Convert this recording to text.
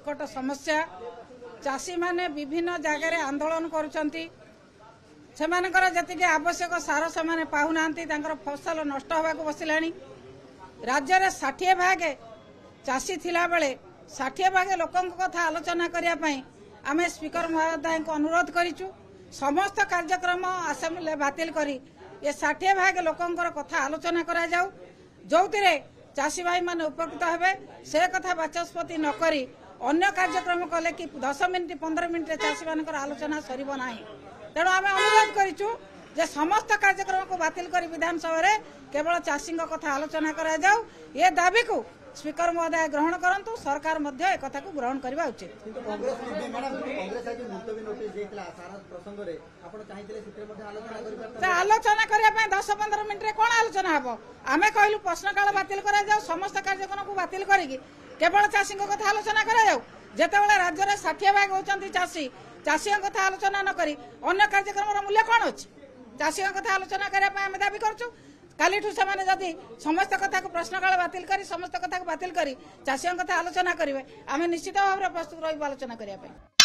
उत्कट समस्या चाषी माने विभिन्न जगार आंदोलन करुछंती सेमानकर जतिके आवश्यक सार से पाऊना फसल नष्ट होगा बसिलानी राज्य में 60 भाग चाषी थिला बेले 60 भाग लोकों कथा आलोचना करने आम स्पीकर महोदय को अनुरोध करिचु समस्त कार्यक्रम आसेम्बली बातिल करी ये 60 भाग लोकों कथा आलोचना करा जाऊ जो चाषी भाई माने उपकृत हेबे से कथा बाचस्पति नकरी अन्य कार्यक्रम कले कि 10 मिनिट 15 मिनिट चाषी मानकर आलोचना सरिबो नाही तेणु आम अनुरोध करिचु जे समस्त कार्यक्रम को बातिल करी विधानसभा रे केवल चाषी कथा आलोचना करा जाऊ ये दाबी को स्पीकर महोदय ग्रहण करंतु सरकार मध्य एक कथा को ग्रहण करबा उचित आलोचना करने 10-15 मिनिट रे कौन आलोचना हम आम कहलु प्रश्नकाल बातिल करा जाऊ समस्त कार्यक्रम को बातिल करी केवल चाषी कथा आलोचना करा जाऊ जेतेबेले राज्य में 60 भाग होचंती चाषी चाषी कथा आलोचना न करी अन्य कार्यक्रम मूल्य कौन अच्छी चाषी कथा आलोचना करने आम दाबी करूँ कालीठू से जदि समस्त कथा को प्रश्नकाल बातिल करी समस्त कथा को बातिल करी चाषी कथा आलोचना करेंगे आम निश्चित भाव में प्रस्तुत रही आलोचना करने।